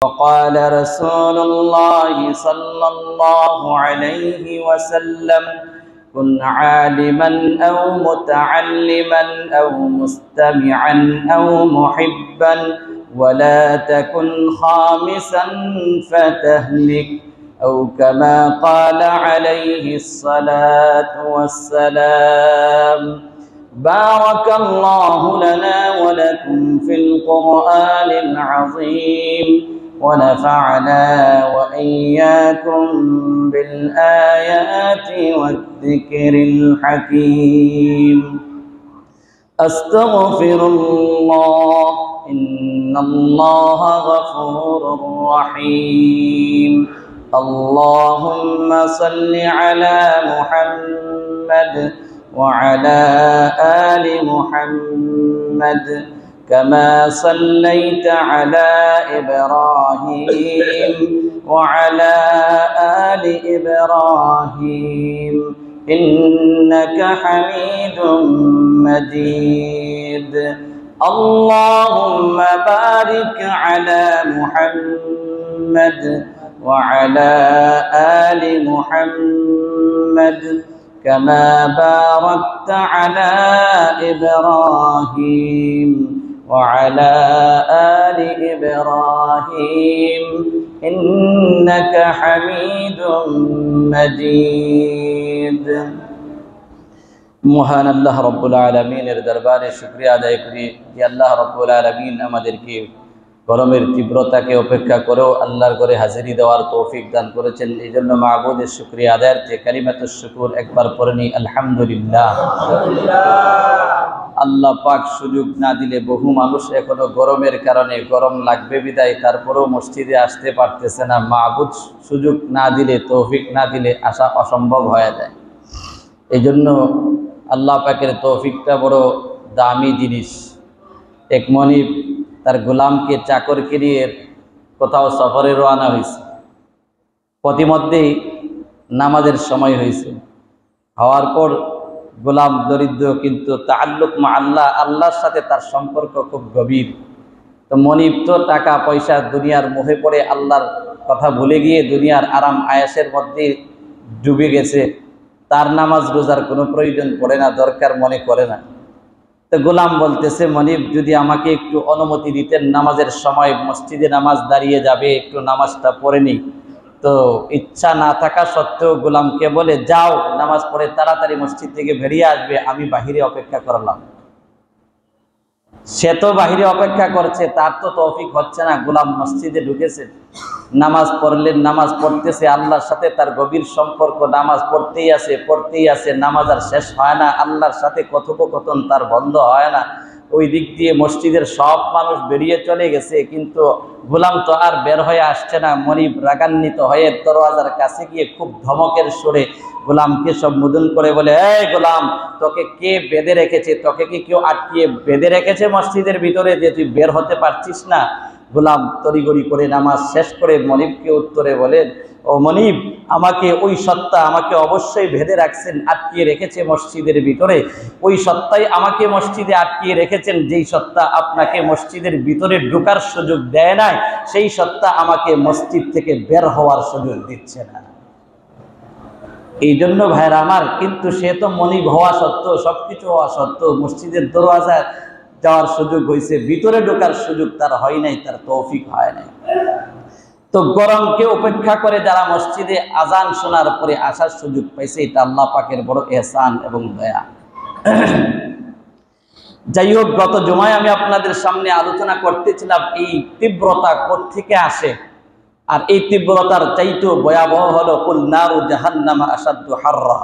وقال رسول الله صلى الله عليه وسلم كن عالما أو متعلما أو مستمعا أو محبا ولا تكن خامسا فتهلك أو كما قال عليه الصلاة والسلام بارك الله لنا ولكم في القرآن العظيم ونفعنا وإياكم بالآيات والذكر الحكيم أستغفر الله إن الله غفور رحيم اللهم صل على محمد وعلى آل محمد كما صليت على إبراهيم وعلى آل إبراهيم إنك حميد مجيد اللهم بارك على محمد وعلى آل محمد كما باركت على إبراهيم وعلى آل إبراهيم إنك حميد مجيد মহান আল্লাহ রব্বুল আলামিনের দরবারে শুকরিয়া আদায় করি যে আল্লাহ রব্বুল আলামিন আমাদেরকে গরমের তীব্রতাকে উপেক্ষা করেও আল্লাহর ঘরে হাজিরি দেওয়ার তৌফিক দান করেছেন। এই জন্য মাবুদের শুকরিয়া আদায়ার্থে কালিমাতুশ শুকুর একবার পড়ে নিই আলহামদুলিল্লাহ। আল্লাহ পাক সুযোগ না দিলে বহু মানুষ এখনো গরমের কারণে গরম লাগবে বিদায় তারপরেও মসজিদে আসতে পারতেছে না। মাবুদ সুযোগ না দিলে তৌফিক না দিলে আসা অসম্ভব হয়ে যায়। এই জন্য আল্লাহ পাকের তৌফিকটা বড় দামি জিনিস। এক মনিব তার গোলামকে চাকরকে নিয়ে কোথাও সফরে রওনা হয়েছে। প্রতিমধ্যেই নামাজের সময় হয়েছে। হওয়ার পর গোলাম দরিদ্র কিন্তু তাআল্লুক মা আল্লাহ, আল্লাহর সাথে তার সম্পর্ক খুব গভীর। তো মনিব তো টাকা পয়সা দুনিয়ার মোহে পড়ে আল্লাহর কথা ভুলে গিয়ে দুনিয়ার আরাম আয়াসের মধ্যে ডুবে গেছে। তার নামাজ রোজার কোনো প্রয়োজন পড়ে না, দরকার মনে করে না। তো গোলাম বলতেছে, মনিব যদি আমাকে একটু অনুমতি দিতেন, নামাজের সময় মসজিদে নামাজ দাঁড়িয়ে যাবে, একটু নামাজটা পড়ে নিই। তো ইচ্ছা না থাকা সত্ত্বেও গোলামকে বলে, যাও নামাজ পড়ে তাড়াতাড়ি মসজিদ থেকে বেরিয়ে আসবে, আমি বাহিরে অপেক্ষা করলাম। সে তো বাহিরে অপেক্ষা করছে, তার তো তৌফিক হচ্ছে না। গোলাম মসজিদে ঢুকেছে, নামাজ পড়লেন, নামাজ পড়তেছে, আল্লাহর সাথে তার গভীর সম্পর্ক, নামাজ পড়তেই আছে, নামাজ আর শেষ হয় না, আল্লাহর সাথে কথোপকথন তার বন্ধ হয় না। ওই দিক দিয়ে মসজিদের সব মানুষ বেরিয়ে চলে গেছে, কিন্তু গোলাম তো আর বের হয়ে আসছে না। মনিব রাগান্বিত হয়ে দরওয়াজার কাছে গিয়ে খুব ধমকের সুরে গোলামকে সম্বোধন করে বলে, এই গোলাম, তোকে কে বেঁধে রেখেছে? তোকে কি কেউ আটকিয়ে বেঁধে রেখেছে মসজিদের ভিতরে যে তুই বের হতে পারছিস না? গোলাম তড়িগড়ি করে নামাজ শেষ করে মনিবকে উত্তরে বলেন, ও মনিব, আমাকে ওই সত্তা আমাকে অবশ্যই বেঁধে রাখছেন, আটকিয়ে রেখেছে মসজিদের ভিতরে। ওই সত্তাই আমাকে মসজিদে আটকিয়ে রেখেছেন। যেই সত্তা আপনাকে মসজিদের ভিতরে ঢোকার সুযোগ দেয় নাই, সেই সত্তা আমাকে মসজিদ থেকে বের হওয়ার সুযোগ দিচ্ছে না। এই জন্য ভাইরা আমার, কিন্তু সে তো মনিব হওয়া সত্ত্বেও, সবকিছু হওয়া সত্ত্বেও মসজিদের দরওয়াজায় যাওয়ার সুযোগ হয়েছে, ভিতরে ঢোকার সুযোগ তার হয় নাই, তার তৌফিক হয় নাই। তো গরমকে উপেক্ষা করে যারা মসজিদে আজান শোনার পরে আসার সুযোগ পাইছে, এটা আল্লাহ পাকের বড় ইহসান এবং দয়া। যাই হোক, গত জুমায় আমি আপনাদের সামনে আলোচনা করতেছিলাম এই তীব্রতা কোত্থেকে আসে। আর এই তীব্রতার চাইতেও ভয়াবহ হলো কুল নারু জাহান্নামা আসাদ্দু হাররা,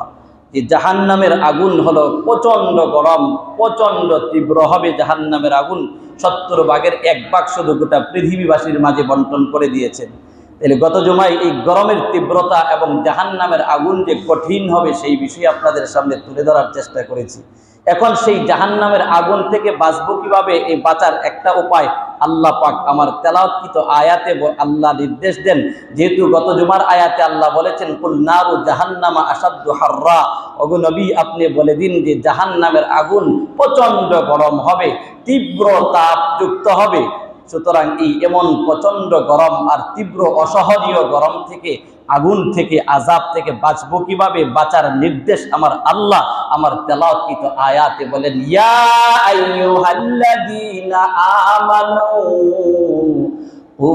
যে জাহান্নামের আগুন হলো প্রচণ্ড গরম, প্রচণ্ড তীব্র হবে জাহান্নামের আগুন। 70 ভাগের 1 ভাগ শুধু গোটা পৃথিবীবাসীর মাঝে বন্টন করে দিয়েছেন। তাহলে গত জুমায় এই গরমের তীব্রতা এবং জাহান্নামের আগুন যে কঠিন হবে সেই বিষয়ে আপনাদের সামনে তুলে ধরার চেষ্টা করেছি। এখন সেই জাহান্নামের আগুন থেকে বাঁচবো কিভাবে, এই বাঁচার একটা উপায় আল্লাহ পাক আমার তেলাওয়াতকৃত আয়াতে আল্লাহ নির্দেশ দেন। যেহেতু গত জুমার আয়াতে আল্লাহ বলেছেন কুল নারু জাহান্নামা আসাদ্দু হাররা, ওগো নবী আপনি বলে দিন যে জাহান্নামের আগুন প্রচণ্ড গরম হবে, তীব্র তাপযুক্ত হবে। সুতরাং এই এমন প্রচন্ড গরম আর তীব্র অসহনীয় গরম থেকে, আগুন থেকে, আযাব থেকে বাঁচবো কিভাবে, বাঁচার নির্দেশ আমার আল্লাহ আমার তেলাওয়াতকৃত আয়াতে বলেন, ইয়া আইয়ুহাল্লাযীনা আমানু কু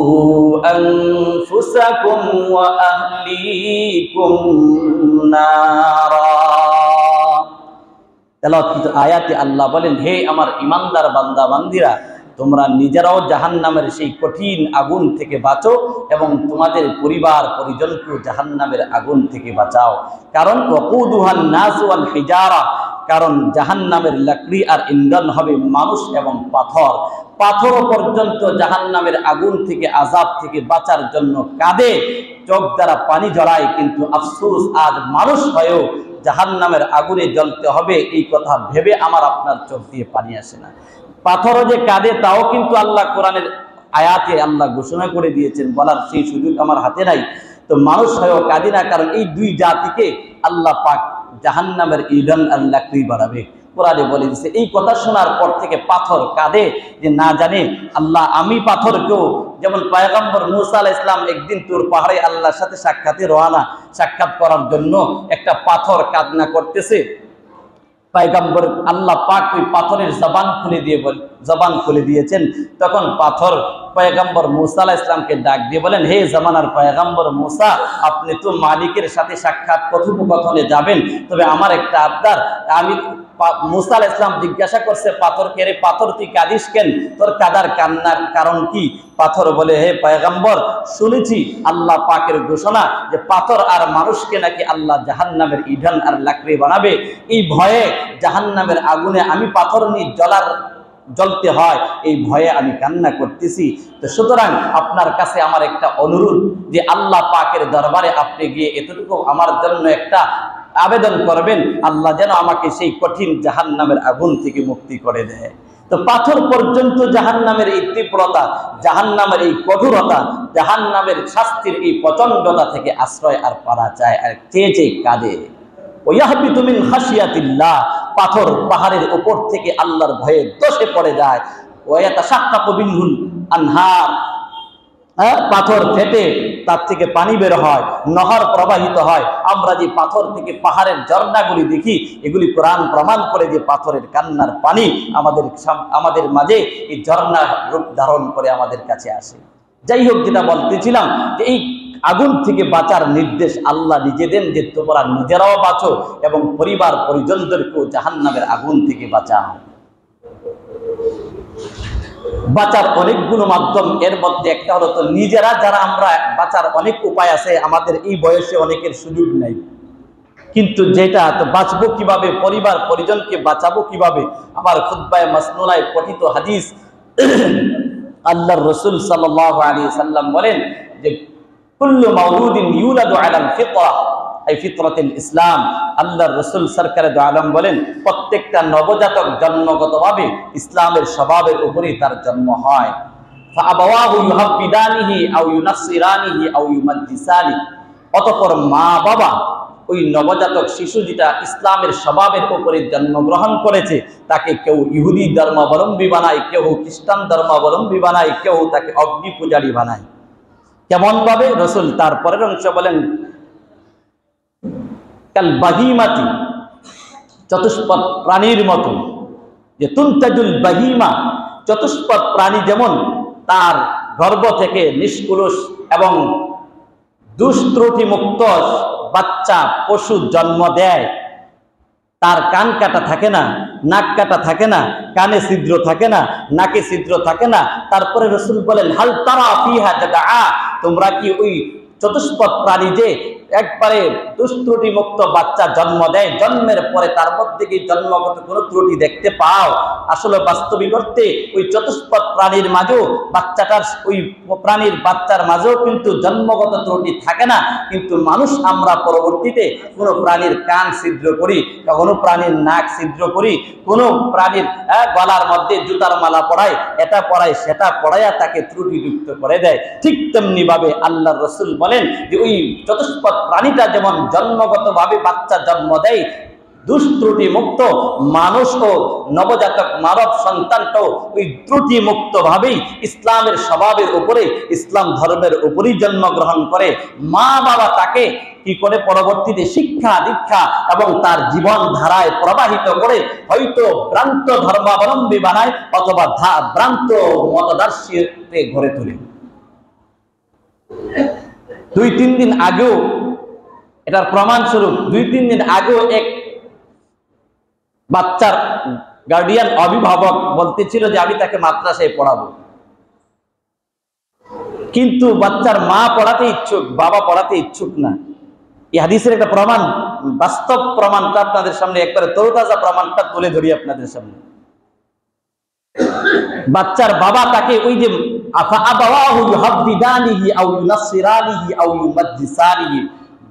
আনফুসাকুম ওয়া আহলিকুম নারা। তেলাওয়াতকৃত আয়াতে আল্লাহ বলেন, হে আমার ঈমানদার বান্দা বান্দীরা, তোমরা নিজেরাও জাহান্নামের সেই কঠিন আগুন থেকে বাঁচো এবং তোমাদের পরিবার পরিজনকেও জাহান্নামের আগুন থেকে বাঁচাও। কারণ ওয়াকুদুহান নাস ওয়াল হিজারা, কারণ জাহান্নামের লাকড়ি আর ইন্ধন হবে মানুষ এবং পাথর। পাথরও পর্যন্ত জাহান্নামের আগুন থেকে, আযাব থেকে বাঁচার জন্য কাঁদে, চোখ দ্বারা পানি ঝরায়, কিন্তু আফসোস আজ মানুষ হয়েও জাহান্নামের আগুনে জ্বলতে হবে এই কথা ভেবে আমার আপনার চোখ দিয়ে পানি আসে না। পাথরও যে কাঁদে তাও কিন্তু আল্লাহ কোরআনের আয়াতে আল্লাহ ঘোষণা করে দিয়েছেন, বলার সেই সুযোগ আমার হাতে নাই। তো মানুষ হয়েও কাঁদি না, কারণ এই দুই জাতিকে আল্লাহ পাক জাহান্নামের ইন্ধন আর লাকড়ি বানাবে। কোরআনে বলে দিয়েছে। এই কথা শোনার পর থেকে পাথর কাঁদে যে না জানে আল্লাহ আমি পাথরকেও, যেমন পয়গম্বর মূসা আলাইহিস সালাম একদিন তুর পাহাড়ে আল্লাহর সাথে সাক্ষাৎ করার জন্য একটা পাথর কান্না করতেছে। পয়গম্বর আল্লাহ পাক ওই পাথরের জবান খুলে দিয়েছেন। তখন পাথর পয়গম্বর মূসা আলাইহিস সালামকে ডাক দিয়ে বলেন, হে জামানার পয়গম্বর মূসা, আপনি তো মালিকের সাথে সাক্ষাৎ কথোপকথনে যাবেন, তবে আমার একটা আবদার। আমি মূসা আলাইহিস সালাম জিজ্ঞাসা করছে পাথরকে, রে পাথর তুই কাঁদিস কেন, তোর কাদার কান্নার কারণ কি? পাথর বলে, হে পয়গম্বর, শুনেছি আল্লাহ পাকের ঘোষণা যে পাথর আর মানুষকে নাকি আল্লাহ জাহান্নামের ইন্ধন আর লাকড়ি বানাবে। এই ভয়ে জাহান্নামের আগুনে আমি পাথর নিয়ে জ্বলতে হয়, এই ভয়ে আমি কান্না করতেছি। তো সুতরাং আপনার কাছে আমার একটা অনুরোধ যে আল্লাহ পাকের দরবারে আপনি গিয়ে এতটুকু আমার জন্য একটা আবেদন করবেন, আল্লাহ যেন আমাকে সেই কঠিন জাহান্নামের আগুন থেকে মুক্তি করে দেয়। তো পাথর পর্যন্ত জাহান্নামের এই তীব্রতা, জাহান্নামের এই কঠোরতা, জাহান্নামের শাস্তির এই প্রচন্ডতা থেকে আশ্রয় আর পারা চায় আর চেয়ে কাঁদে। ওয়াহবিতু মিন খাশিয়াতিল্লাহ, পাথর পাহাড়ের উপর থেকে আল্লাহর ভয়ে ধসে পড়ে যায়। ওয়ায়াতাশাক্কাকু মিনহুল আনহার, পাথর ফেটে তার থেকে পানি বের হয়, নহর প্রবাহিত হয়। আমরা যে পাথর থেকে পাহাড়ের ঝর্ণাগুলি দেখি, এগুলি কোরআন প্রমাণ করে যে পাথরের কান্নার পানি আমাদের মাঝে এই ঝর্ণা রূপ ধারণ করে আমাদের কাছে আসে। যাই হোক, যেটা বলতেছিলাম যে এই আগুন থেকে বাঁচার নির্দেশ আল্লাহ নিজে দেন যে তোমরা নিজেরাও বাঁচো এবং পরিবার পরিজনদেরকেও জাহান্নামের আগুন থেকে বাঁচাও। বাঁচার অনেকগুলো মাধ্যম, এর মধ্যে একটা হলো তো নিজেরা যারা, আমরা বাঁচার অনেক উপায় আছে, আমাদের এই বয়সে অনেকের সুযোগ নাই, কিন্তু যেটা তো বাঁচবো কিভাবে, পরিবার পরিজনকে বাঁচাবো কিভাবে। আমার খুতবায়ে মাসনুনায় পঠিত হাদিস, আল্লাহর রাসূল সাল্লাল্লাহু আলাইহি সাল্লাম বলেন যে কুল্লু মাউলুদিন ইউলাদু আলাল ফিতরা, এই ফিতরাতুল ইসলাম। আল্লাহর রাসূল সরকারে দু আলম বলেন প্রত্যেকটা নবজাতক জন্মগতভাবে ইসলামের স্বভাবের উপরেই তার জন্ম হয়। ফাআবাওয়াহু ইউহাব্বিদানিহি আও ইউনাসসিরানিহি আও ইউমাজ্জিসানি, অতঃপর মা বাবা ওই নবজাতক শিশু যেটা ইসলামের স্বভাবের উপরে জন্মগ্রহণ করেছে, তাকে কেউ ইহুদি ধর্মাবলম্বী বানায়, কেউ খ্রিস্টান ধর্মাবলম্বী বানায়, কেউ তাকে অগ্নি পূজারী বানায়। কেমন ভাবে? রাসূল তার পরের অংশ বলেন কাল বাহিমাতি, চতুষ্পদ প্রাণীর মতো। যে তুনতাজুল বাহিমা, চতুষ্পদ প্রাণী যেমন তার গর্ভ থেকে নিষ্কুলুষ এবং দুষ্ত্রুটি মুক্ত বাচ্চা পশু জন্ম দেয়, তার কান কাটা থাকে না, নাক কাটা থাকে না, কানে ছিদ্র থাকে না, নাকে ছিদ্র থাকে না। তারপরে রাসূল বলেন হাল তারা ফিহা জাদআ, তোমরা কি ওই চতুষ্পদ প্রাণী যে একবারে দুষ্ত্রুটি মুক্ত বাচ্চা জন্ম দেয়, জন্মের পরে তার মধ্যে কি জন্মগত কোনো ত্রুটি দেখতে পাও? আসলে বাস্তবিক অর্থে ওই চতুষ্পদ প্রাণীর মাঝেও বাচ্চাটার, ওই প্রাণীর বাচ্চার মাঝেও কিন্তু জন্মগত ত্রুটি থাকে না। কিন্তু মানুষ আমরা পরবর্তীতে কোনো প্রাণীর কান ছিদ্র করি, কোনো প্রাণীর নাক ছিদ্র করি, কোনো প্রাণীর গলার মধ্যে জুতার মালা পরাই, এটা পরাই সেটা পরাইয়া তাকে ত্রুটিযুক্ত করে দেয়। ঠিক তেমনি ভাবে আল্লাহর রাসূল বলেন যে ওই চতুষ্পদ প্রাণীটা যেমন জন্মগতভাবে বাচ্চা জন্ম দেয়, দুষ্ত্রুটি মুক্ত মানুষ ও নবজাতক মানব সন্তানটাও ওই ত্রুটি মুক্ত ভাবেই ইসলামের স্বভাবের উপরে, ইসলাম ধর্মের উপরই জন্মগ্রহণ করে। মা বাবা তাকে কি করে পরবর্তীতে শিক্ষা দীক্ষা এবং তার জীবন ধারায় প্রবাহিত করে হয়তো ভ্রান্ত ধর্মাবলম্বী বানায় অথবা ভ্রান্ত মতাদর্শীতে গড়ে তোলে। 2-3 দিন আগেও এটার প্রমাণ স্বরূপ 2-3 দিন আগেও এক বাচ্চার গার্ডিয়ান অভিভাবক বলতেছিল যে আমি তাকে মাদ্রাসায় পড়াবো, কিন্তু বাচ্চার মা পড়াতে ইচ্ছুক, বাবা পড়াতে ইচ্ছুক না। এই হাদিসের একটা প্রমাণ, বাস্তব প্রমাণটা আপনাদের সামনে একবারে তরতাজা প্রমাণটা তুলে ধরি আপনাদের সামনে। বাচ্চার বাবা তাকে ওই যে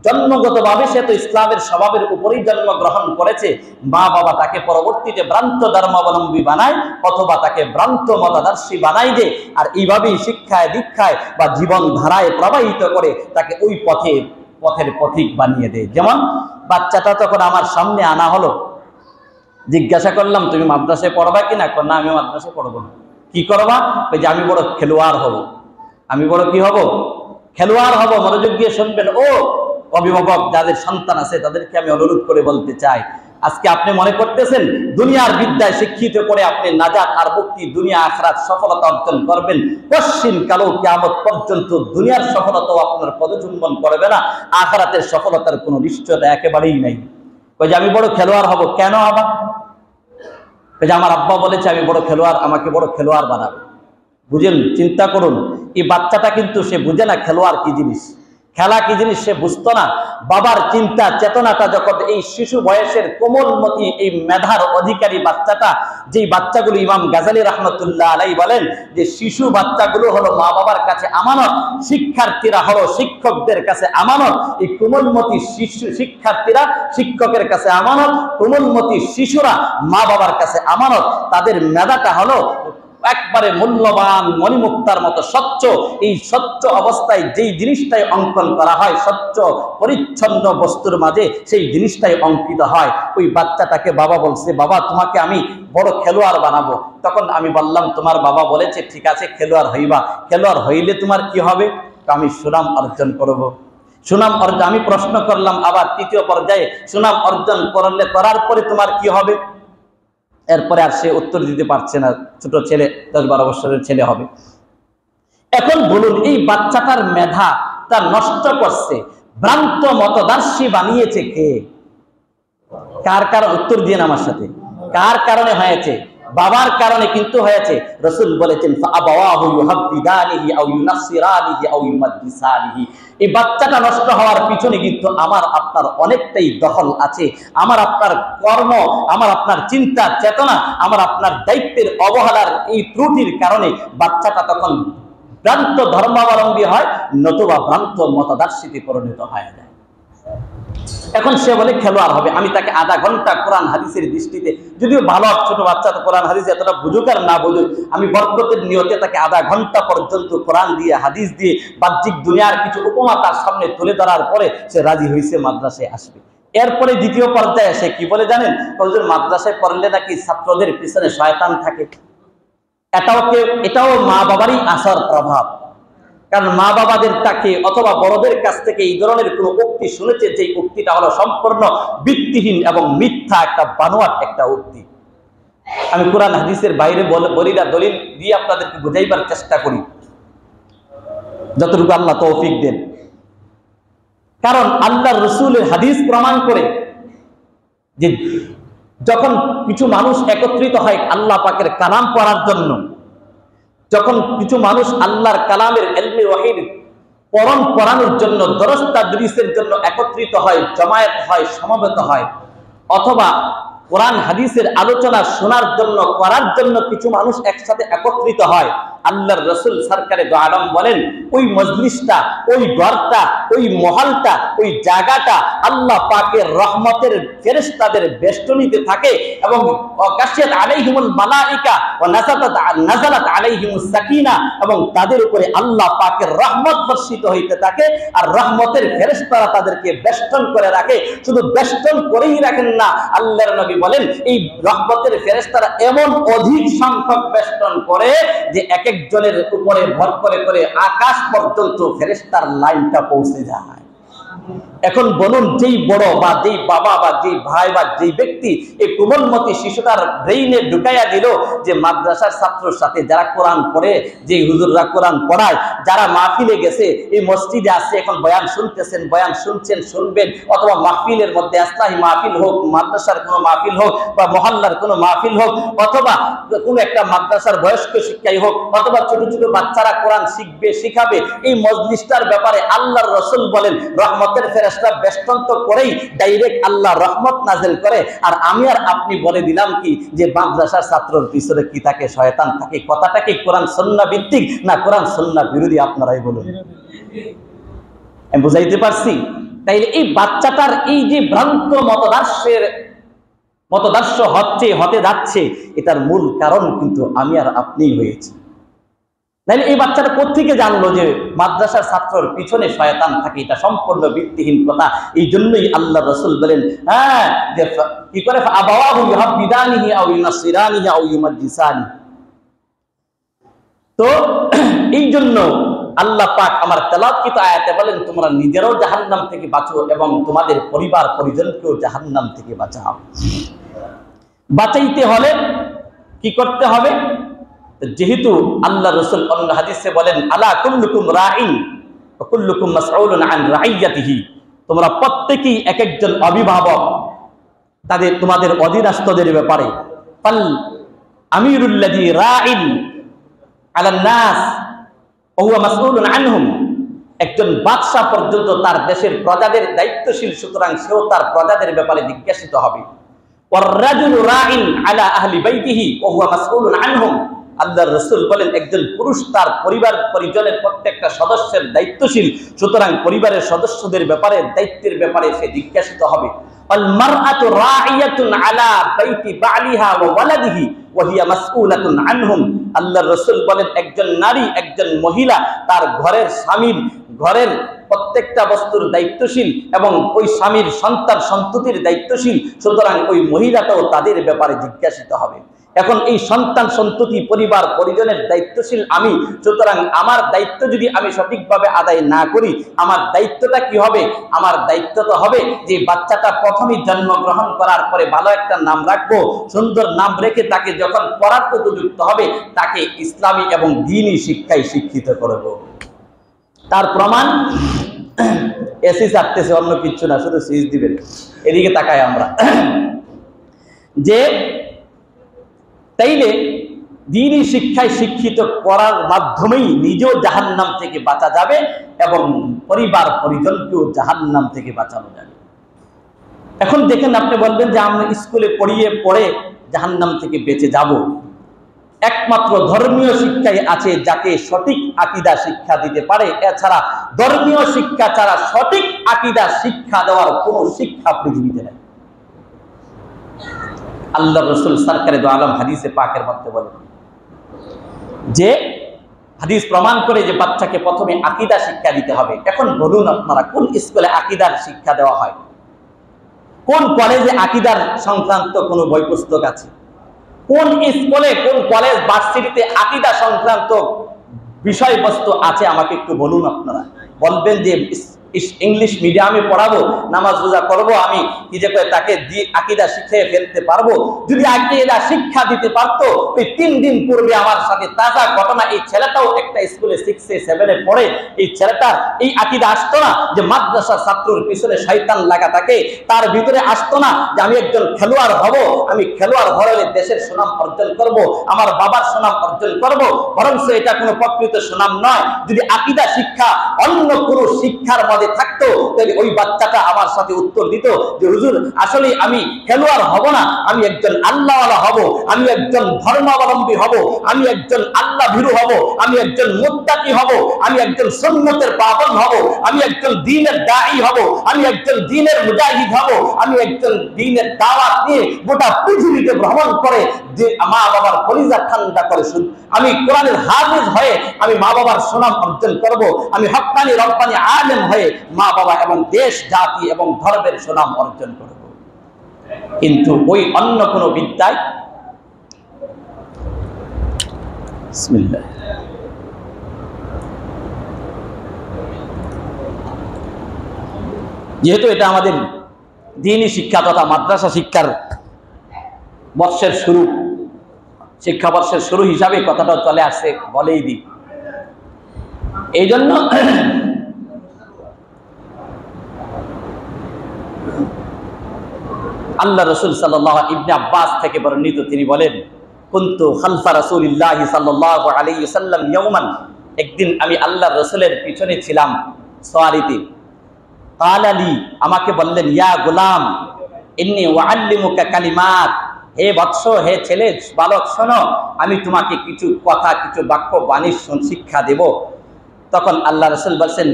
জন্মগতভাবে সে তো ইসলামের স্বভাবের উপরেই জন্মগ্রহণ করেছে, মা বাবা তাকে পরবর্তীতে ভ্রান্ত ধর্মাবলম্বী বানায় অথবা তাকে ভ্রান্ত মতাদর্শী বানাই দেয়, আর এইভাবেই শিক্ষায় দীক্ষায় বা জীবন ধারায় প্রবাহিত করে তাকে ওই পথের পথিক বানিয়ে দেয়। যেমন বাচ্চাটা তখন আমার সামনে আনা হলো, জিজ্ঞাসা করলাম তুমি মাদ্রাসায় পড়বা কিনা? না, আমি মাদ্রাসায় পড়বো না। কি করবা? ওই যে আমি বড় খেলোয়াড় হব। আমি বড় কি হব? খেলোয়াড় হব। মনোযোগ দিয়ে শুনবেন ও অভিভাবক, যাদের সন্তান আছে তাদেরকে আমি অনুরোধ করে বলতে চাই, আজকে আপনি মনে করতেছেন দুনিয়ার বিদ্যায় শিক্ষিত করে আপনি নাজাত আর মুক্তি, দুনিয়া আখিরাত সফলতা অর্জন করবেন, পশ্চিম কালো কিয়ামত পর্যন্ত দুনিয়ার সফলতাও আপনার পদচুম্বন করবে না, আখিরাতের সফলতার কোনো নিশ্চয়তা একেবারেই নাই। ওই যে আমি বড় খেলোয়াড় হব। কেন হবা? ওই যে আমার আব্বা বলেছে আমি বড় খেলোয়াড়, আমাকে বড় খেলোয়াড় বানাবে। বুঝেন, চিন্তা করুন, এই বাচ্চাটা কিন্তু সে বুঝে না খেলোয়াড় কি জিনিস, খেলা কি জিনিস সে বুঝতো না। বাবার চিন্তা চেতনাটা যখন এই শিশু বয়সের কোমলমতি এই মেধার অধিকারী বাচ্চাটা, যেই বাচ্চাগুলো ইমাম গাজালি রহমতুল্লাহ আলাই বলেন যে শিশু বাচ্চাগুলো হলো মা বাবার কাছে আমানত, শিক্ষার্থীরা হলো শিক্ষকদের কাছে আমানত। এই কোমলমতি শিশু শিক্ষার্থীরা শিক্ষকের কাছে আমানত, কোমলমতি শিশুরা মা বাবার কাছে আমানত। তাদের মেধাটা হলো একবারে মূল্যবান মণিমুক্তার মতো স্বচ্ছ। এই স্বচ্ছ অবস্থায় যেই জিনিসটাই অঙ্কন করা হয়, স্বচ্ছ পরিচ্ছন্ন বস্তুর মাঝে সেই জিনিসটাই অঙ্কিত হয়। ওই বাচ্চাটাকে বাবা বলছে, বাবা তোমাকে আমি বড় খেলোয়াড় বানাবো। তখন আমি বললাম তোমার বাবা বলেছে ঠিক আছে খেলোয়াড় হইবা, খেলোয়াড় হইলে তোমার কি হবে? আমি সুনাম অর্জন করব। সুনাম অর্জন, আমি প্রশ্ন করলাম আবার তৃতীয় পর্যায়ে, সুনাম অর্জন করার পরে তোমার কি হবে? এরপরে আর সে উত্তর দিতে পারছে না, ছোট ছেলে, 10-12 বছরের ছেলে হবে। এখন বলুন এই বাচ্চাটার মেধা তার নষ্ট করছে, ভ্রান্ত মতদর্শী বানিয়েছে কে? কার কারণে? উত্তর দিয়ে আমার সাথে, কার কারণে হয়েছে? বাবার কারণে কিন্তু হয়েছে। রাসূল বলেছেন ফাআবাওয়াহু ইউহাব্বিদানিহি আও ইউনাসসিরানিহি আও ইউমাজ্জিসানিহি। এই বাচ্চাটা নষ্ট হওয়ার পিছনে কিন্তু আমার আপনার অনেকটাই দখল আছে। আমার আপনার কর্ম, আমার আপনার চিন্তা চেতনা, আমার আপনার দায়িত্বের অবহেলার এই ত্রুটির কারণে বাচ্চাটা তখন ভ্রান্ত ধর্মাবলম্বী হয়, নতুবা ভ্রান্ত মতদর্শীতে পরিণত হয়ে যায়। এখন সে বলে খেলোয়াড় হবে। আমি তাকে আধা ঘন্টা কোরআন হাদিসের দৃষ্টিতে, যদিও ভালো ছোট বাচ্চা তো কোরআন হাদিস এতটা বুঝুক আর না বুঝুক, আমি বরকতের নিয়তে তাকে আধা ঘন্টা পর্যন্ত কোরআন দিয়ে হাদিস দিয়ে বাহ্যিক দুনিয়ার কিছু উপমা তার সামনে তুলে ধরার পরে সে রাজি হয়েছে মাদ্রাসায় আসবে। এরপরে দ্বিতীয় পর্যায়ে সে কি বলে জানেন? হুজুর মাদ্রাসায় পড়লে নাকি ছাত্রদের পিছনে শয়তান থাকে। এটাও মা বাবারই আসার প্রভাব। কারণ মা বাবাদের তাকে অথবা বড়দের কাছ থেকে এই ধরনের কোন উক্তি শুনেছে, যে উক্তিটা হলো সম্পূর্ণ ভিত্তিহীন এবং মিথ্যা, একটা বানোয়াট একটা উক্তি। আমি কোরআন হাদিসের বাইরে বলিলা দলিল দিয়ে আপনাদেরকে বুঝাইবার চেষ্টা করি যতটুকু আল্লাহ তৌফিক দেন। কারণ আল্লাহর রাসূলের হাদিস প্রমাণ করে যে যখন কিছু মানুষ একত্রিত হয় আল্লাহ পাকের কালাম পড়ার জন্য, যখন কিছু মানুষ আল্লাহর কালামের ইলমে ওয়াহির পরম পড়ানোর জন্য, দরস তাদরিসের জন্য একত্রিত হয়, জমায়েত হয়, সমবেত হয়, অথবা কোরআন হাদিসের আলোচনা শোনার জন্য, করার জন্য কিছু মানুষ একসাথে একত্রিত হয়। আল্লাহর রাসূল সরকারে দো আলম বলেন, ওই মজলিসটা, ওই ঘরটা, ওই মহলটা, ওই জায়গাটা আল্লাহ পাকের রহমতের ফেরেশতাদের বেষ্টনীতে থাকে এবং গাশিয়াত আলাইহিমুল মালাইকা ওয়া নাযালাত আলাইহিমুস সাকিনা, এবং তাদের উপরে আল্লাহ পাকের রহমত বর্ষিত হইতে থাকে। আর রহমতের ফেরেশতারা তাদেরকে বেষ্টন করে রাখে। শুধু বেষ্টন করেই রাখেন না, আল্লাহর নবী বলেন এই রহমতের ফেরেশতারা এমন অধিক সংখ্যক বেষ্টন করে যে এক একজনের উপরে ভর করে করে আকাশ পর্যন্ত ফেরেশতার লাইনটা পৌঁছে যায়। এখন বলুন, যেই বড় বা যেই বাবা বা যেই ভাই বা যেই ব্যক্তি এই কোমলমতি শিশুটার ব্রেইনে ঢুকাইয়া দিল যে মাদ্রাসার ছাত্রর সাথে যারা কোরআন পড়ে, যে হুজুররা কোরআন পড়ায়, যারা মাহফিলে গেছে, এই মসজিদে আসছে, এখন বয়ান শুনতেছেন, বয়ান শুনছেন, শুনবেন, অথবা মাহফিলের মধ্যে ইসলাহি মাহফিল হোক, মাদ্রাসার কোনো মাহফিল হোক বা মহল্লার কোনো মাহফিল হোক, অথবা কোনো একটা মাদ্রাসার বয়স্ক শিক্ষাই হোক, অথবা ছোট ছোট বাচ্চারা কোরআন শিখবে, শিখাবে, এই মজলিসটার ব্যাপারে আল্লাহর রাসূল বলেন রহমতের ফেরেশতা বেষ্টন তো করেই ডাইরেক্ট আল্লাহ রহমত নাযিল করে। আর আমি আর আপনি বলে দিলাম কি যে মাদ্রাসার ছাত্রর পিছনে কি থাকে? শয়তান থাকে। কথাটা কি কোরআন সুন্নাহ ভিত্তিক না কোরআন সুন্নাহ বিরোধী? আপনারাই বলুন। আমি বুঝাইতে পারছি? তাইলে এই বাচ্চাটার এই যে ভ্রান্ত মতদর্শ হতে যাচ্ছে, এটার মূল কারণ কিন্তু আমি আর আপনিই হয়েছি। তাইলে এই বাচ্চাটা কোত্থেকে জানলো যে মাদ্রাসার ছাত্রের পিছনে শয়তান থাকে? এটা সম্পূর্ণ ভিত্তিহীন কথা। এই জন্যই আল্লাহ রাসূল বলেন, হ্যাঁ, যে কি করে আবাওয়াহু ইউহাবিদানিহি আও ইউনাসিরানিহি আও ইউমাজ্জিসানি। তো এই জন্য আল্লাহ পাক আমার তেলাওয়াতকৃত আয়াতে বলেন, তোমরা নিজেরাও জাহান্নাম থেকে বাঁচো এবং তোমাদের পরিবার পরিজনকেও জাহান্নাম থেকে বাঁচাও। বাঁচাইতে হলে কি করতে হবে? যেহেতু আল্লাহ রাসূল অন্য হাদিসে বলেন, আলা কুল্লুকুম রাইন ওয়া কুল্লুকুম মাসউলুন আন রাইয়াতিহি, তোমরা প্রত্যেকেই এক একজন অভিভাবক তোমাদের অধীনস্থদের ব্যাপারে। ফাল আমিরুল্লাযী রাইন আলান নাস ওয়া হুয়া মাসউলুন আনহুম, একজন বাদশা পর্যন্ত তার দেশের প্রজাদের দায়িত্বশীল, সুতরাং সেও তার প্রজাদের ব্যাপারে জিজ্ঞাসিত হবে। ওয়ার রাজুলু রাইন আলা আহলি বাইতিহি ওয়া হুয়া মাসউলুন আনহুম, আল্লাহর রাসূল বলেন একজন পুরুষ তার পরিবার পরিজনের প্রত্যেকটা সদস্যের দায়িত্বশীল, সুতরাং পরিবারের সদস্যদের ব্যাপারে, দায়িত্বের ব্যাপারে সে জিজ্ঞাসিত হবে। আল মারআতু রাইয়াতুন আলা বাইতি বালিহা ওয়া ওয়ালাদিহি ওয়া হিয়া মাসউলাতুন আনহুম, আল্লাহর রাসূল বলেন একজন নারী, একজন মহিলা তার ঘরের স্বামীর, ঘরের প্রত্যেকটা বস্তুর দায়িত্বশীল এবং ওই স্বামীর সন্তান সন্ততির দায়িত্বশীল, সুতরাং ওই মহিলাটাও তাদের ব্যাপারে জিজ্ঞাসিত হবে। এখন এই সন্তান সন্ততি পরিবার পরিজনের দায়িত্বশীল আমি, সুতরাং আমার দায়িত্ব যদি আমি সঠিকভাবে আদায় না করি, আমার দায়িত্বটা কি হবে? আমার দায়িত্ব তো হবে যে বাচ্চাটা প্রথমেই জন্মগ্রহণ করার পরে ভালো একটা নাম রাখবো, সুন্দর নাম রেখে তাকে যখন পড়ার উপযুক্ত হবে তাকে ইসলামী এবং দ্বীনি শিক্ষায় শিক্ষিত করব। তার প্রমাণ এসি চাটতেছে, অন্য কিচ্ছু না, শুধু সুইচ দিবেন। এদিকে তাকাই আমরা যে তাইলে দ্বীনি শিক্ষায় শিক্ষিত করার মাধ্যমেই নিজেও জাহান্নাম থেকে বাঁচা যাবে এবং পরিবার পরিজনকেও জাহান্নাম থেকে বাঁচানো যাবে। এখন দেখেন, আপনি বলবেন যে আমরা স্কুলে পড়ে জাহান্নাম থেকে বেঁচে যাব। একমাত্র ধর্মীয় শিক্ষাই আছে যাকে সঠিক আকীদা শিক্ষা দিতে পারে। এছাড়া ধর্মীয় শিক্ষা ছাড়া সঠিক আকীদা শিক্ষা দেওয়ার কোনো শিক্ষা পৃথিবীতে নেই। আল্লাহ রাসূল সরকারে দো আলম হাদিসে পাকের মধ্যে বলেন যে হাদিস প্রমাণ করে যে বাচ্চাকে প্রথমে আকীদা শিক্ষা দিতে হবে। এখন বলুন আপনারা, কোন স্কুলে আকীদার শিক্ষা দেওয়া হয়? কোন কলেজে আকীদার সংক্রান্ত কোনো বই পুস্তক আছে? কোন স্কুলে, কোন কলেজ, ভার্সিটিতে আকীদা সংক্রান্ত বিষয়বস্তু আছে? আমাকে একটু বলুন আপনারা। বলবেন যে ইংলিশ মিডিয়ামে পড়াবো, নামাজ রোজা করবো, আমি কি যে করে তাকে আকীদা শিখিয়ে ফেলতে পারবো? যদি আকীদা শিক্ষা দিতে পারতো, ওই 3 দিন পূর্বে আমার সাথে তাজা ঘটনা, এই ছেলেটাও একটা স্কুলে 6 7 এ পড়ে, এই ছেলেটা এই আকীদা আসতো না যে মাদ্রাসার ছাত্রের পিছনে শয়তান লাগা থাকে, তার ভিতরে আসতো না যে আমি একজন খেলোয়াড় হব, আমি খেলোয়াড় হলে দেশের সুনাম অর্জন করব, আমার বাবার সুনাম অর্জন করব। বরং এটা কোনো প্রকৃত সুনাম নয়। যদি আকীদা শিক্ষা অন্য কোনো শিক্ষার মধ্যে মাঝে থাকতো, তাহলে ওই বাচ্চাটা আমার সাথে উত্তর দিত যে হুজুর আসলে আমি খেলোয়াড় হব না, আমি একজন আল্লাহওয়ালা হব, আমি একজন ধর্মাবলম্বী হব, আমি একজন আল্লাহ ভীরু হব, আমি একজন মুত্তাকি হব, আমি একজন সুন্নতের পাবন হব, আমি একজন দ্বীনের দাঈ হব, আমি একজন দ্বীনের মুজাহিদ হব, আমি একজন দ্বীনের দাওয়াত নিয়ে গোটা পৃথিবীতে ভ্রমণ করে যে মা বাবার কলিজা ঠান্ডা করে আমি কোরআনের হাফেজ হয়ে আমি মা বাবার সুনাম অর্জন করব, আমি হক্কানি রব্বানি আলেম হয়ে মা বাবা এবং দেশ জাতি এবং ধর্মের সুনাম অর্জন করব। কিন্তু ওই অন্য কোন বিদ্যায় বিসমিল্লাহ যেহেতু এটা আমাদের দ্বীনি শিক্ষা তথা মাদ্রাসা শিক্ষার বর্ষের শুরু, শিক্ষাবর্ষের শুরু হিসাবে কথাটা চলে আসছে বলেই দিই। এই জন্য আল্লাহ রাসূল সাল্লাল্লাহু ইবনে আব্বাস থেকে বর্ণিত, তিনি বলেন কুনতু খালফা রাসূলিল্লাহি সাল্লাল্লাহু আলাইহি ওয়াসাল্লাম ইয়াওমান, একদিন আমি আল্লাহর রাসূলের পিছনে ছিলাম সওয়ারিতে। ক্বালা লি, আমাকে বললেন, ইয়া গোলাম ইন্নী উআল্লিমুকা কালিমাত, হে বৎস, হে ছেলে বালক শোনো, আমি তোমাকে কিছু কথা, কিছু বাক্য বাণী শিক্ষা দেব। তখন আল্লাহ রাসূল বলেন,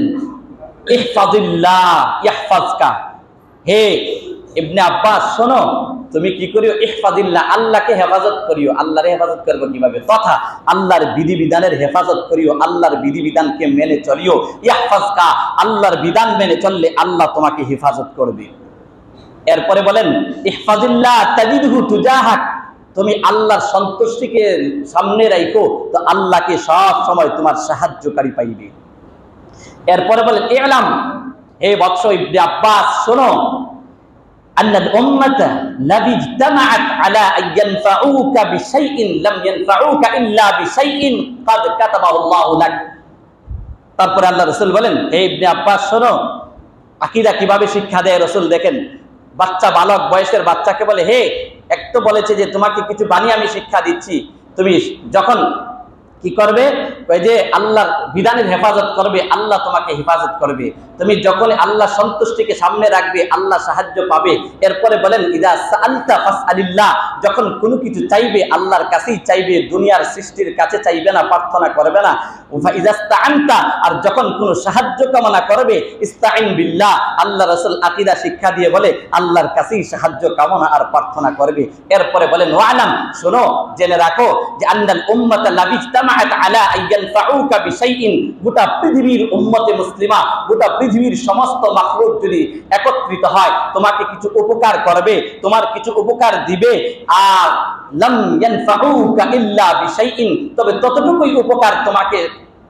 ইহফাজিল্লাহ ইয়াহফাজকা, হে ইবনে আব্বাস শোনো, তুমি কি করিও, ইহফাজিল্লাহ, আল্লাহকে হেফাজত করিও। আল্লাহর হেফাজত করবো কিভাবে? তথা আল্লাহর বিধিবিধানের হেফাজত করিও, আল্লাহর বিধিবিধানকে মেনে চলিও। ইয়াহফাজকা, আল্লাহর বিধান মেনে চললে আল্লাহ তোমাকে হেফাজত করবে। এরপরে বলেন, ইহফাজিল্লাহ তাজিদহু তুজাহাক, তুমি আল্লাহর সন্তুষ্টিকে সামনে রাখো তো আল্লাহকে সব সময় তোমার সাহায্যকারী পাইবে। এরপরে বলেন, ইলাম, হে বৎস ইবনে আব্বাস শোনো, আন্নাল উম্মাতা লাযী ইজতামাআত আলা আন ইয়ানফাউকা বিশাইইন লাম ইয়ানফাউকা ইল্লা বিশাইইন ক্বাদ কাতাবাহু আল্লাহু লাক। তারপরে আল্লাহ রাসূল বলেন, হে ইবনে আব্বাস শোনো, আকীদা কিভাবে শিক্ষা দেয় রাসূল দেখেন। বাচ্চা, বালক বয়সের বাচ্চাকে বলে, হে, এক তো বলেছে যে তোমাকে কিছু বাণী আমি শিক্ষা দিচ্ছি, তুমি যখন কি করবে, ওই যে আল্লাহর বিধানের হেফাজত করবে, আল্লাহ তোমাকে হেফাজত করবে। তুমি যখন আল্লাহ সন্তুষ্টিকে সামনে রাখবে, আল্লাহ সাহায্য পাবে। এরপরে বলেন, ইযা সাআলতা ফাসআলিল্লাহ, যখন কোনো কিছু চাইবে আল্লাহর কাছেই চাইবে, দুনিয়ার সৃষ্টির কাছে চাইবে না, প্রার্থনা করবে না। ইযা ইসতাআনতা, আর যখন কোনো সাহায্য কামনা করবে, ইসতাইন বিল্লাহ, আল্লাহ রাসূল আকীদা শিক্ষা দিয়ে বলে আল্লাহর কাছেই সাহায্য কামনা আর প্রার্থনা করবে। এরপরে বলেন, ওয়ালাম, শোনো, জেনে রাখো যে আন্নাল উম্মাতা লাযী ইজতামাআত আলা আন ইয়ানফাউকা বিশাইইন, গোটা পৃথিবীর উম্মতে মুসলিমা, গোটা পৃথিবীর সমস্ত মাখলুক যদি একত্রিত হয় তোমাকে কিছু উপকার করবে, তোমার কিছু উপকার দিবে, আর লাম ইয়ানফাউকা ইল্লা বিশাইইন, তবে ততটুকুই উপকার তোমাকে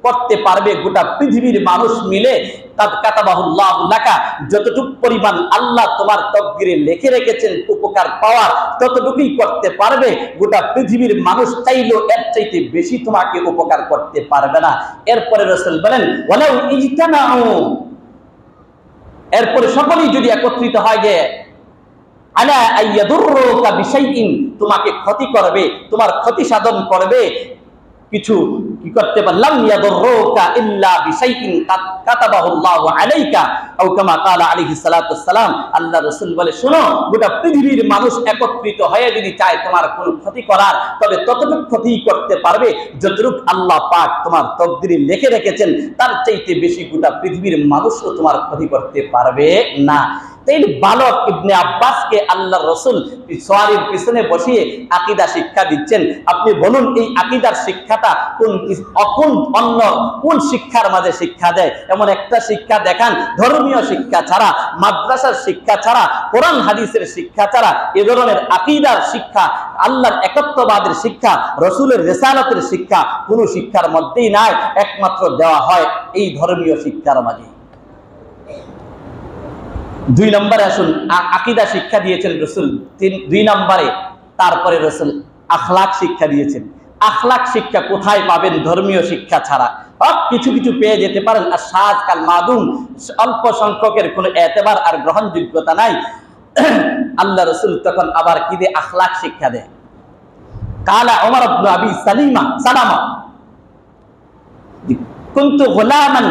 করতে পারবে গোটা পৃথিবীর মানুষ মিলে। তাদ কাতাবাহুল্লাহু লাকা, যতটুকু পরিমাণ আল্লাহ তোমার তকদিরে লিখে রেখেছেন উপকার পাওয়ার, ততটুকুই করতে পারবে। গোটা পৃথিবীর মানুষ চাইলেও এর চাইতে বেশি তোমাকে উপকার করতে পারবে না। এরপরে রাসূল বলেন, ওয়ালাউ ইজতামাউ, এরপরে সকলেই যদি একত্রিত হয় যে আলা আইয়াদুররুকা বিশাইইন, তোমাকে ক্ষতি করবে, তোমার ক্ষতি সাধন করবে, কিছু কি করতে পারলাম, ইয়াদুররুকা ইল্লা বিশাইইন কাতাবাহু আল্লাহু আলাইকা, আও কামা ক্বালা আলাইহিস সালাতু ওয়াসসালাম। আল্লাহ রাসূল বলে, শোনো, গোটা পৃথিবীর মানুষ একত্রিত হয়ে যদি চায় তোমার কোনো ক্ষতি করার, তবে ততটুকু ক্ষতি করতে পারবে যতটুকু আল্লাহ পাক তোমার তকদিরে লিখে রেখেছেন, তার চাইতে বেশি গোটা পৃথিবীর মানুষও তোমার ক্ষতি করতে পারবে না। তাই বালক ইবনে আব্বাসকে আল্লাহর রাসূল সওয়ারির পিছনে বসিয়ে আকীদা শিক্ষা দিচ্ছেন। আপনি বলুন, এই আকীদার শিক্ষাটা অন্য কোন শিক্ষার মাঝে শিক্ষা দেয়? এমন একটা শিক্ষা দেখান, ধর্মীয় শিক্ষা ছাড়া, মাদ্রাসার শিক্ষা ছাড়া, কোরআন হাদিসের শিক্ষা ছাড়া এ ধরনের আকীদার শিক্ষা, আল্লাহর একত্ববাদের শিক্ষা, রাসূলের রিসালাতের শিক্ষা কোন শিক্ষার মধ্যেই নাই, একমাত্র দেওয়া হয় এই ধর্মীয় শিক্ষার মাঝে। 2 নম্বরে আসুন, আকীদা শিক্ষা দিয়েছেন রাসূল। 2 নম্বরে তারপরে রাসূল আখলাক শিক্ষা দিয়েছেন। আখলাক শিক্ষা কোথায় পাবেন ধর্মীয় শিক্ষা ছাড়া? কিছু কিছু পেয়ে যেতে পারেন, আর সাজ কাল মাদুম, অল্প সংখ্যকের কোনো এতেবার আর গ্রহণযোগ্যতা নাই। আল্লাহ রাসূল তখন আবার কি দিয়ে আখলাক শিক্ষা দেয়। কালা ওমর ইবনে আবি সালামা, কুনতু গুলামান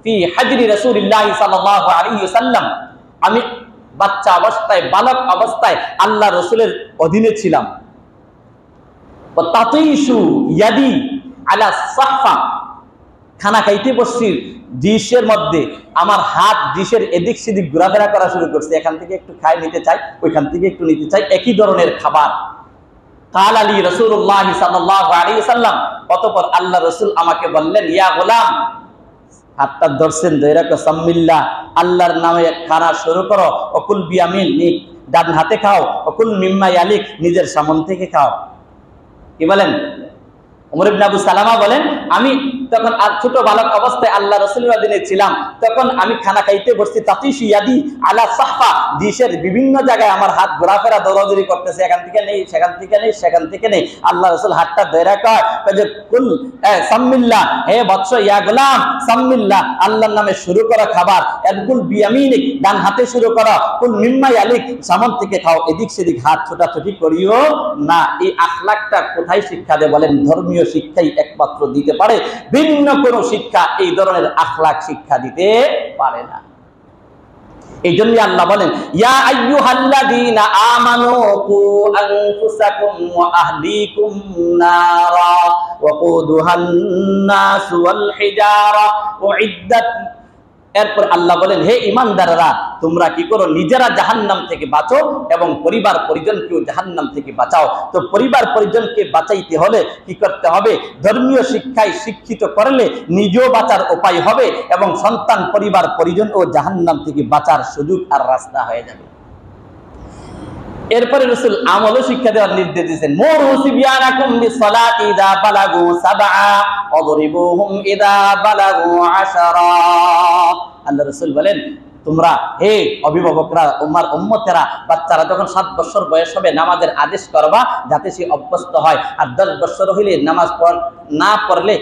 ফি হাজরি রাসূলিল্লাহ সাল্লাল্লাহু আলাইহি ওয়াসাল্লাম, আমি বাচ্চা অবস্থায়, বালক অবস্থায় আল্লাহ রাসূলের অধীনে ছিলাম। ওয়া তাতিশু ইয়াদি আলা সাহফা, খানা খাইতে বসছি, ডিশের মধ্যে আমার হাত ডিশের এদিক সেদিক ঘোরাফেরা করা শুরু করছে, এখান থেকে একটু খাই নিতে চাই, ওইখান থেকে একটু নিতে চাই, একই ধরনের খাবার। কাল আলী রাসূলুল্লাহ সাল্লাল্লাহু আলাইহি ওয়াসাল্লাম, অতঃপর আল্লাহ রাসূল আমাকে বললেন, ইয়া গোলাম, হাতটা ধরছেন, ধরে রাখো, সাম্মিল্লাহ, আল্লাহর নামে খানা শুরু করো, অকুল বিয়ামিনিক, ডান হাতে খাও, অকুল মিম্মা ইয়ালিক, নিজের সামন থেকে খাও। কি বলেন? ওমর ইবনে আবু সালামা বলেন, আমি তখন আর ছোট বালক অবস্থায় আল্লাহ রাসূলের অধীনে ছিলাম, তখন আমি খানা খাইতে বসছি, তাতিশু ইয়াদি আলা সাহফা, ডিশের বিভিন্ন জায়গায় আমার হাত ঘোরাফেরা দৌড়াদৌড়ি করতেছে, এখান থেকে নেই, সেখান থেকে নেই, সেখান থেকে নেই। আল্লাহ রাসূল হাতটা ধরে কয় যে, কুল সাম্মিল্লাহ, হে বৎস, ইয়া গোলাম, সাম্মিল্লাহ, আল্লাহর নামে শুরু করো খাবার, কুল বিয়ামিনিক, ডান হাতে শুরু করো, কুল মিম্মা ইয়ালিক, সামন থেকে খাও, এদিক সেদিক হাত ছোটাছুটি করিও না। এই আখলাকটা কোথায় শিক্ষা দেয় বলেন? ধর্মীয় শিক্ষাই একমাত্র দিতে পারে, ভিন্ন কোন শিক্ষা এই ধরনের আখলাক শিক্ষা দিতে পারে না। এই জন্য আল্লাহ বলেন, ইয়া আইয়ুহাল্লাযীনা আমানু কু আনফুসাকুম ওয়া আহলিকুম নারা ওয়াকুদুহান নাস ওয়াল হিজারা উইদ্দাত। এরপর আল্লাহ বলেন, হে ঈমানদাররা, তোমরা কি করো? নিজেরা জাহান্নাম থেকে বাঁচো এবং পরিবার পরিজনকেও জাহান্নাম থেকে বাঁচাও। তো পরিবার পরিজনকে বাঁচাইতে হলে কি করতে হবে? ধর্মীয় শিক্ষায় শিক্ষিত করলে নিজেও বাঁচার উপায় হবে এবং সন্তান, পরিবার পরিজন ও জাহান্নাম থেকে বাঁচার সুযোগ আর রাস্তা হয়ে যাবে। এরপরে রাসূল আমলও শিক্ষা দেওয়ার নির্দেশ দিয়েছেন, মুরু সিবিয়ানাকুম বিসসালাতি ইযা বালাগু সাবআ ওয়াদরিবুহুম ইযা বালাগু আশারা। আল্লাহ রাসূল বলেন, তোমরা হে অভিভাবকরা, উম্মার উম্মতেরা, বাচ্চারা যখন 7 বছর বয়স হবে নামাজের আদেশ করবা, যাতে সে অভ্যস্ত হয়। আর 10 বছর হইলে নামাজ না পড়লে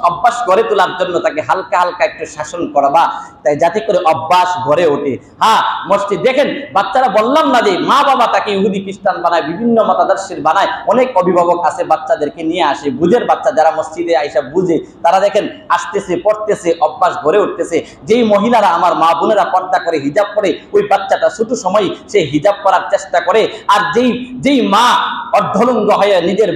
অভ্যাস গড়ে তোলার জন্য তাকে হালকা হালকা একটু শাসন করবা, তাই যাতে করে অভ্যাস গড়ে ওঠে। হ্যাঁ, মসজিদ দেখেন, বাচ্চারা বললাম না যে মা বাবা তাকে ইহুদি খ্রিস্টান বানায়, বিভিন্ন মতাদর্শের বানায়। অনেক অভিভাবক আছে বাচ্চাদেরকে নিয়ে আসে, বুঝের বাচ্চা যারা মসজিদে আইসা বুঝে, তারা দেখেন আসতেছে, পড়তেছে, অভ্যাস গড়ে উঠতেছে। যেই মহিলারা, আমার মা বোনেরা পর্দা করে, হিজাব পরে, ওই বাচ্চাটা ছোট সময় সে হিজাব করার চেষ্টা করে। আর যেই মা অর্ধলঙ্গ হয়ে নিজের,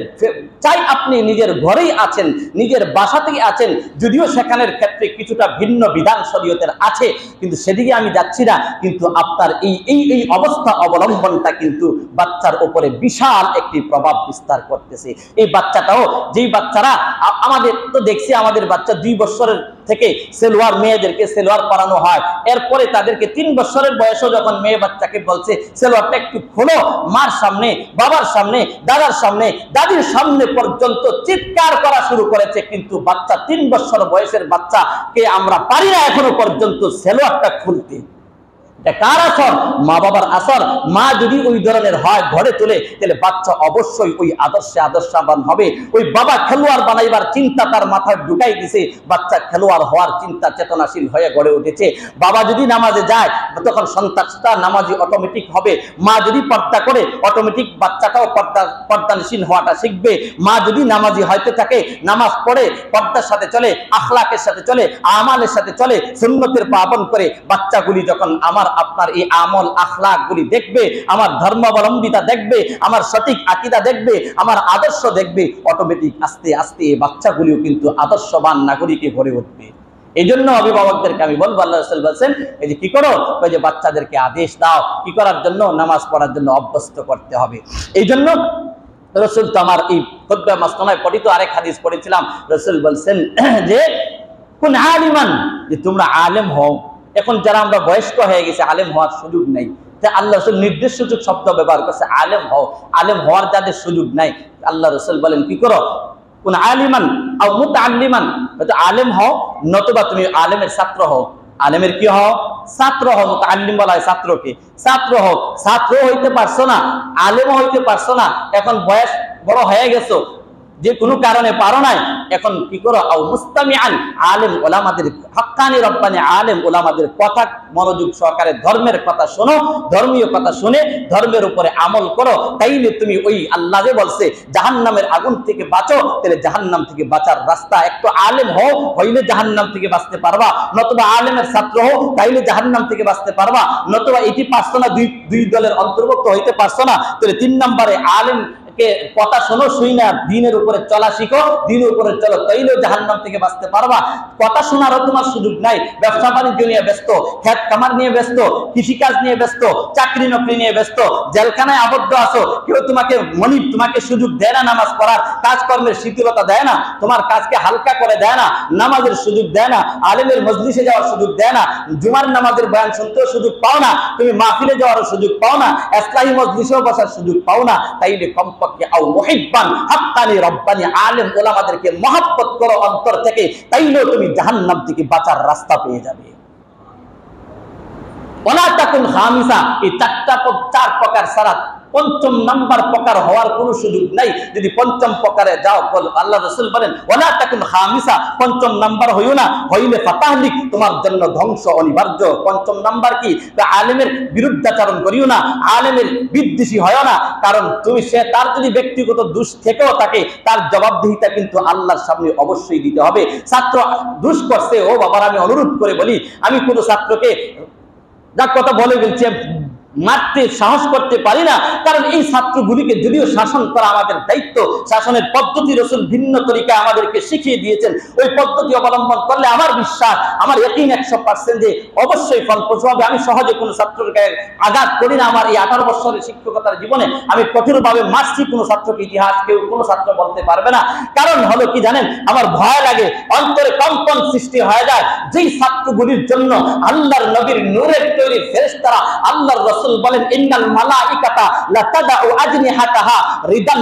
চাই আপনি নিজের ঘরেই আছেন, নিজের বাসাতেই আছেন, যদিও সেখানের ক্ষেত্রে কিছুটা ভিন্ন বিধান শরীয়তের আছে, কিন্তু সেদিকে আমি যাচ্ছি না, কিন্তু আপনার এই অবস্থা অবলম্বনটা কিন্তু বাচ্চার উপরে বিশাল একটি প্রভাব বিস্তার করতেছে। এই বাচ্চাটাও, যেই বাচ্চারা আমাদের তো দেখছি, আমাদের বাচ্চা 2 বছরের থেকে সেলোয়ার, মেয়েদেরকে সেলোয়ার পরানো হয়, এরপরে তাদেরকে 3 বছরের বয়সে যখন মেয়ে বাচ্চাকে বলছে সেলোয়ারটা একটু খোলো, মার সামনে, বাবার সামনে, দাদার সামনে, দাদির সামনে পর্যন্ত চিৎকার করা শুরু করেছে। কিন্তু বাচ্চা, 3 বছর বয়সের বাচ্চাকে আমরা পারি না এখনো পর্যন্ত সেলোয়ারটা খুলতে। কার আসর? মা বাবার আসর। মা যদি ওই ধরনের হয়, ঘরে তোলে, তাহলে বাচ্চা অবশ্যই ওই আদর্শবান হবে। ওই বাবা খেলোয়াড় বানাইবার চিন্তা তার মাথায় ঢুকাই দিছে, বাচ্চা খেলোয়াড় হওয়ার চিন্তা চেতনাশীল হয়ে গড়ে উঠেছে। বাবা যদি নামাজে যায়, তখন সন্তানটা নামাজি অটোমেটিক হবে। মা যদি পর্দা করে, অটোমেটিক বাচ্চাটাও পর্দানশীল হওয়াটা শিখবে। মা যদি নামাজি হইতে থাকে, নামাজ পড়ে, পর্দার সাথে চলে, আখলাকের সাথে চলে, আমালের সাথে চলে, সুন্নতের পালন করে, বাচ্চাগুলি যখন আপনার এই আমল আখলাক গুলি দেখবে, আমার ধর্মাবলম্বিতা দেখবে, আমার সঠিক আকীদা দেখবে, আমার আদর্শ দেখবে, অটোমেটিক আস্তে আস্তে এই বাচ্চাগুলিও কিন্তু আদর্শবান নাগরিকে গড়ে উঠবে। এই জন্য অভিভাবকদেরকে আমি বলবো, আল্লাহ রাসূল বলেন, এই যে কি করো, ওই যে বাচ্চাদেরকে আদেশ দাও কি করার জন্য? নামাজ পড়ার জন্য অভ্যস্ত করতে হবে। এই জন্য রাসূল তো আমার এই খুতবা মাসনায় পড়িত আরেক হাদিস পড়েছিলাম, রাসূল বলছেন যে কুন আলিমান, যে তোমরা আলেম হও। এখন যারা আমরা বয়স্ক হয়ে গেছে, আলেম হওয়ার সুযোগ নাই, তাই আল্লাহ রাসূল নির্দেশ সূচক শব্দ ব্যবহার করছে, আলেম হও। আলেম হওয়ার যাদের সুযোগ নাই, আল্লাহ রাসূল বলেন কি করো? কোন আলিমান আও মুতাআল্লিমান, হয়তো আলেম হও, নতুবা তুমি আলেমের ছাত্র হও। আলেমের কি হও? ছাত্র হও। মুতাআল্লিম বলা হয় ছাত্রকে, ছাত্র হও। ছাত্র হইতে পারছো না, আলেম হইতে পারছো না, এখন বয়স বড় হয়ে গেছো, যে কোনো কারণে পারো নাই, এখন কি করো, আও মুস্তামিআন, আলেম ওলামাদের, হাক্কানি রব্বানি আলেম ওলামাদের কথা মনোযোগ সহকারে ধর্মের কথা শোনো, ধর্মীয় কথা শুনে ধর্মের উপরে আমল করো। তাইলে তুমি ওই আল্লাহ যে বলছে জাহান্নামের আগুন থেকে বাঁচো, তাহলে জাহান্নাম থেকে বাঁচার রাস্তা, একটু আলেম হও, হইলে জাহান্নাম থেকে বাঁচতে পারবা, নতুবা আলেমের ছাত্র হও, তাইলে জাহান্নাম থেকে বাঁচতে পারবা, নতুবা এটি পারছো না, দুই দলের অন্তর্ভুক্ত হইতে পারছো না, তাহলে 3 নম্বরে আলেম কথা শোনো, শুই না দিনের উপরে চলা শিখো, দিনের উপরে চলো, তাইলেও জাহান্নাম থেকে বাঁচতে পারবা। কথা শোনারও তোমার সুযোগ নাই, ব্যবসা বাণিজ্য নিয়ে ব্যস্ত, খেত খামার নিয়ে ব্যস্ত, কৃষিকাজ নিয়ে ব্যস্ত, চাকরি নকরি নিয়ে ব্যস্ত, জেলখানায় আবদ্ধ আছো, কেউ তোমাকে তোমাকে সুযোগ দেয় না, নামাজ পড়ার কাজকর্মের শিথিলতা দেয় না, তোমার কাজকে হালকা করে দেয় না, নামাজের সুযোগ দেয় না, আলেমের মজলিসে যাওয়ার সুযোগ দেয় না, জুমার নামাজের বয়ান শুনতেও সুযোগ পাও না, তুমি মাহফিলে যাওয়ার সুযোগ পাও না, ইসলাহি মজলিসেও বসার সুযোগ পাও না, তাইলে কমপক্ষে আও মুহিব্বান হাক্কানি রব্বানি আলেম ওলামাদেরকে মহব্বত করো অন্তর থেকে, তাইলেও তুমি জাহান্নাম থেকে বাঁচার রাস্তা পেয়ে যাবে। ওয়ালা তাকুন খামিসা, এই 4 প্রকার ছাড়া 5ম নাম্বার প্রকার হওয়ার কোনো সুযোগ নাই। যদি 5ম প্রকারে যাও, আল্লাহ রাসূল বলেন ওয়ালা তাকুন খামিসা, 5ম নাম্বার হইও না, হইলে ফাতাহলিক, তোমার জন্য ধ্বংস অনিবার্য। 5ম নাম্বার কি, আলেমের বিরুদ্ধাচরণ করিও না, আলেমের বিদ্বেষী হয় না, কারণ তুমি তার যদি ব্যক্তিগত দোষ থেকেও থাকে, তার জবাবদিহিতা কিন্তু আল্লাহর সামনে অবশ্যই দিতে হবে। ছাত্র দোষ করছে, ও বাবার আমি অনুরোধ করে বলি, আমি কোনো ছাত্রকে যা কথা বলে বলছি মারতে সাহস করতে পারি না, কারণ এই ছাত্রগুলিকে যদিও শাসন করা আমাদের দায়িত্ব, শাসনের পদ্ধতি রাসূল ভিন্ন তরিকায় আমাদেরকে শিখিয়ে দিয়েছেন, ওই পদ্ধতি অবলম্বন করলে আমার বিশ্বাস, আমার ইয়াকিন 100% যে অবশ্যই ফলপ্রসূ হবে। আমি সহজে কোনো ছাত্রের গায়ে আঘাত করি না, আমার এই 18 বছরের শিক্ষকতার জীবনে আমি কঠোরভাবে মারছি কোনো ছাত্রকে, ইতিহাস কেউ কোনো ছাত্র বলতে পারবে না। কারণ হলো কি জানেন, আমার ভয় লাগে, অন্তরে কম্পন সৃষ্টি হয়ে যায়, যেই ছাত্রগুলির জন্য আল্লাহর নবীর নূরের তৈরি ফেরেশতারা, আল্লাহর রাসূল বলেন ইন্নাল মালাইকাতা লা তাদাউ আজনিহাতাহা রিদান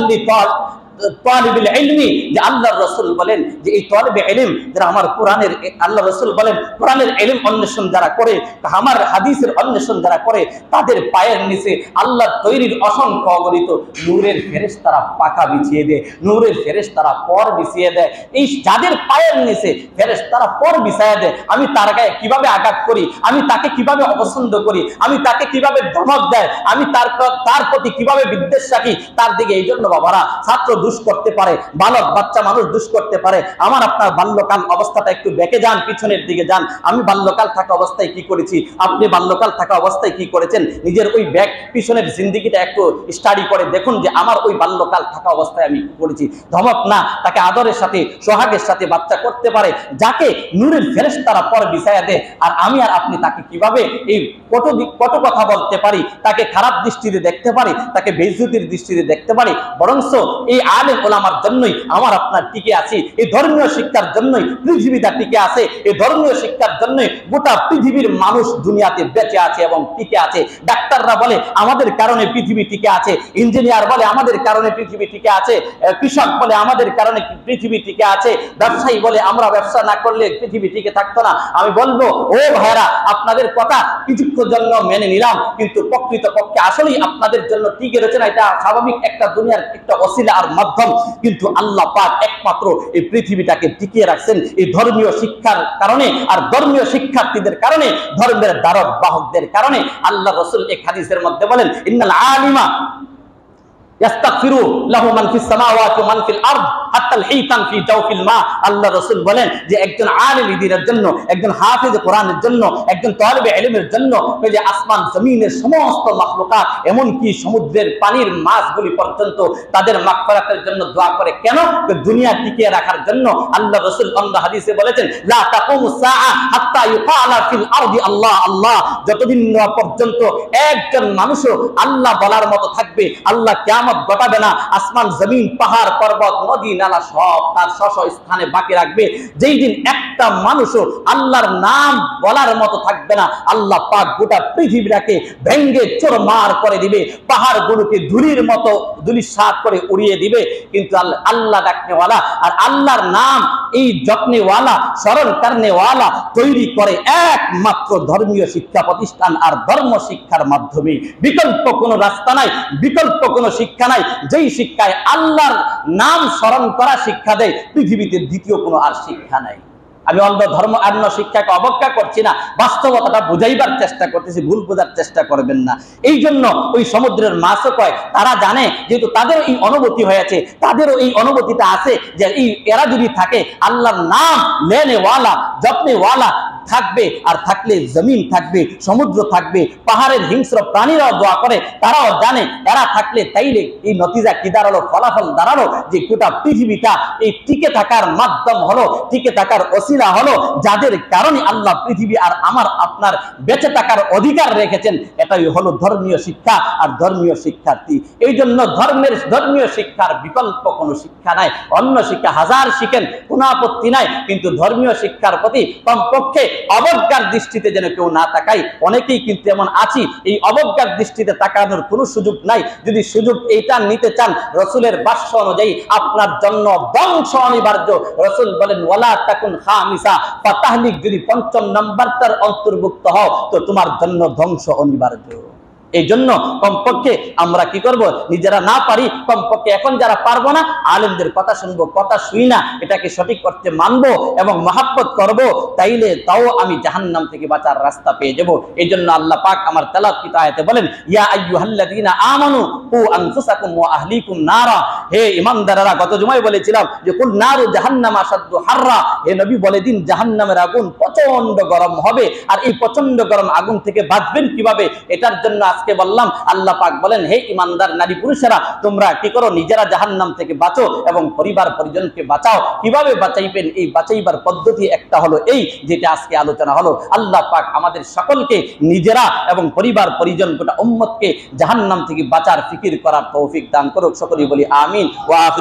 তালিবুল ইলমি, যে আল্লাহর রাসূল বলেন যে এই তালিবে ইলম যারা আমার কোরআনের, আল্লাহর রাসূল বলেন কোরআনের ইলম অন্বেষণ যারা করে, আমার হাদিসের অন্বেষণ যারা করে, তাদের পায়ের নিচে আল্লাহর তৈরির অসংখ্য অগণিত নূরের ফেরেশতারা পাখা বিছিয়ে দেয়, নূরের ফেরেশতারা পর বিছিয়ে দেয়। এই যাদের পায়ের নিচে ফেরেশতারা পর বিছায়া দেয়, আমি তার গায়ে কিভাবে আঘাত করি, আমি তাকে কিভাবে অপছন্দ করি, আমি তাকে কিভাবে ধমক দেয়, আমি তার প্রতি কিভাবে বিদ্বেষ রাখি, তার দিকে এই জন্য বাবারা, ছাত্র দুষ করতে পারে, বালক বাচ্চা মানুষ দুষ করতে পারে। আমার আপনার বাল্যকাল অবস্থাটা একটু দেখে যান, পিছনের দিকে যান, আমি বাল্যকাল থাকা অবস্থায় কি করেছি, আপনি বাল্যকাল থাকা অবস্থায় কি করেছেন, নিজের ওই ব্যাগ পিছনের জিন্দেগিটা একটু স্টাডি করে দেখুন যে আমার ওই বাল্যকাল থাকা অবস্থায় আমি কি করেছি। ধমক না, তাকে আদরের সাথে সোহাগের সাথে বাচ্চা করতে পারে, যাকে নূরের ফেরেশতারা পর বিছায়া দেয়, আর আমি আর আপনি তাকে কিভাবে এই কটু কথা বলতে পারি, তাকে খারাপ দৃষ্টিতে দেখতে পারি, তাকে বেইজ্জতির দৃষ্টিতে দেখতে পারি। বরঞ্চ এই আলেম ওলামার জন্যই আমার আপনার টিকে আছি, এই ধর্মীয় শিক্ষার জন্যই পৃথিবীটা টিকে আছে, এই ধর্মীয় শিক্ষার জন্যই গোটা পৃথিবীর মানুষ দুনিয়াতে বেঁচে আছে এবং টিকে আছে। ডাক্তাররা বলে আমাদের কারণে পৃথিবী টিকে আছে, ইঞ্জিনিয়ার বলে আমাদের কারণে পৃথিবী টিকে আছে, কৃষক বলে আমাদের কারণে পৃথিবী টিকে আছে, ব্যবসায়ী বলে আমরা ব্যবসা না করলে পৃথিবী টিকে থাকতো না। আমি বলবো ও ভাইরা, আপনাদের কথা কিছুক্ষণের জন্য মেনে নিলাম, কিন্তু প্রকৃতপক্ষে আসলেই আপনাদের জন্য টিকে রয়েছে না, এটা স্বাভাবিক একটা দুনিয়ার একটা ওসিলা আর মাধ্যম, কিন্তু আল্লাহ পাক একমাত্র এই পৃথিবীটাকে টিকিয়ে রাখছেন এই ধর্মীয় শিক্ষার কারণে, আর ধর্মীয় শিক্ষার্থীদের কারণে, ধর্মের ধারক বাহকদের কারণে। আল্লাহ রাসূল এক হাদিসের মধ্যে বলেন ইন্নাল আলিমা ইয়াস্তাগফিরু লাহু মান ফিস সামাওয়াতি ওয়া মান ফিল আরদ হাত্তা আল হিতান ফি জাওফিল মা। আল্লাহ রাসূল বলেন যে একজন আলিম দ্বীনের জন্য, একজন হাফেজ কোরআনের জন্য, একজন তালিবে ইলমের জন্য, এই যে আসমান জমিনের সমস্ত মাখলুকাত, এমন কি সমুদ্রের পানির মাছগুলি পর্যন্ত তাদের মাগফিরাতের জন্য দোয়া করে। কেন? দুনিয়া টিকিয়ে রাখার জন্য। আল্লাহ রাসূল অন্য হাদিসে বলেছেন লা তাকুমুস সাআ হাত্তা ইউকালা ফিল আরদি আল্লাহ আল্লাহ, যতদিন পর্যন্ত একজন মানুষও আল্লাহ বলার মতো থাকবে, আল্লাহ কিয়ামত ঘটাবে না, আসমান জমিন পাহাড় পর্বত নদী নালা সব তার স্ব স্থানে বাকি রাখবে। যেই দিন একটা মানুষও আল্লাহর নাম বলার মতো থাকবে না, আল্লাহ পাক গোটা পৃথিবীটাকে ভেঙ্গে চুরমার করে দিবে, পাহাড়গুলোকে ধুলির মতো ধুলিসাৎ করে উড়িয়ে দিবে। কিন্তু আল্লাহ ডাকনেওয়ালা আর আল্লাহর নাম এই যত্নেওয়ালা স্মরণ করনেওয়ালা তৈরি করে একমাত্র ধর্মীয় শিক্ষা প্রতিষ্ঠান আর ধর্ম শিক্ষার মাধ্যমে। বিকল্প কোনো রাস্তা নাই, বিকল্প কোনো শিক্ষা নাই। যেই শিক্ষায় আল্লাহর নাম স্মরণ করা শিক্ষা দেয়, পৃথিবীতে দ্বিতীয় কোনো আর শিক্ষা নাই। আমি অন্য শিক্ষাকে অবজ্ঞা করছি না, বাস্তবতাটা বুঝাইবার চেষ্টা করতেছি, ভুল বোঝার চেষ্টা করবেন না। এই জন্য ওই সমুদ্রের মাছও কয়, তারা জানে যেহেতু তাদের এই অনুভূতি হয়েছে, তাদেরও এই অনুভূতিটা আছে যে এরা যদি থাকে আল্লাহর নাম লেনেওয়ালা যত্নেওয়ালা থাকবে, আর থাকলে জমিন থাকবে, সমুদ্র থাকবে, পাহাড়ের হিংস্র প্রাণীরাও দোয়া করে, তারাও জানে এরা থাকলে তাইলে এই নতিজা কি দাঁড়ালো, ফলাফল দাঁড়ালো যে গোটা পৃথিবীটা এই টিকে থাকার মাধ্যম হলো, টিকে থাকার ওসিলা হলো, যাদের কারণে আল্লাহ পৃথিবী আর আমার আপনার বেঁচে থাকার অধিকার রেখেছেন। এটাই হলো ধর্মীয় শিক্ষা আর ধর্মীয় শিক্ষার্থী। এই জন্য ধর্মীয় শিক্ষার বিকল্প কোনো শিক্ষা নাই। অন্য শিক্ষা হাজার শিখেন, কোনো আপত্তি নাই, কিন্তু ধর্মীয় শিক্ষার প্রতি কমপক্ষে অবজ্ঞার দৃষ্টিতে যেন কেউ না তাকাই। অনেকেই কিন্তু এমন আছি, এই অবজ্ঞার দৃষ্টিতে তাকানোর কোনো সুযোগ নাই। যদি সুযোগ এইটা নিতে চান, রসুলের ভাষ্য অনুযায়ী আপনার জন্য ধ্বংস অনিবার্য। রসুল বলেন ওয়ালা তাকুন খামিসা ফাতাহলিক, যদি পঞ্চম নাম্বারটার অন্তর্ভুক্ত হও তো তোমার জন্য ধ্বংস অনিবার্য। এই জন্য কমপক্ষে আমরা কি করব, নিজেরা না পারি কমপক্ষে এখন যারা পারবো না আলেমদের কথা শুনবো, কথা শুই না এটাকে সঠিক করতে মানবো এবং মহাব্বত করব, তাইলে তাও আমি জাহান্নাম থেকে বাঁচার রাস্তা পেয়ে যাব। এই জন্য আল্লাহ পাক আমার তেলাওয়াত আয়াতে বলেন ইয়া আইয়ুহাল্লাযীনা আমানু কু আনফুসাকুম ওয়া আহলিকুম নারা। হে ঈমানদাররা, গত জুমায় বলেছিলাম যে কুল নারু জাহান্নাম আশাদ্দু হাররা, হে নবী বলে দিন জাহান্নামের আগুন প্রচন্ড গরম হবে। আর এই প্রচন্ড গরম আগুন থেকে বাঁচবেন কিভাবে, এটার জন্য আজকে বললাম আল্লাহ পাক বলেন হে ঈমানদার নারী পুরুষেরা, তোমরা কি করো, নিজেরা জাহান্নাম থেকে বাঁচো এবং পরিবার পরিজনকে বাঁচাও। কিভাবে বাঁচাইবেন, এই বাঁচাইবার পদ্ধতি একটা হলো এই যেটা আজকে আলোচনা হলো। আল্লাহ পাক আমাদের সকলকে নিজেরা এবং পরিবার পরিজন গোটা উম্মতকে জাহান্নাম থেকে বাঁচার ফিকির করার তৌফিক দান করুক। সকলেই বলি আমিন। ওয়া আখিরু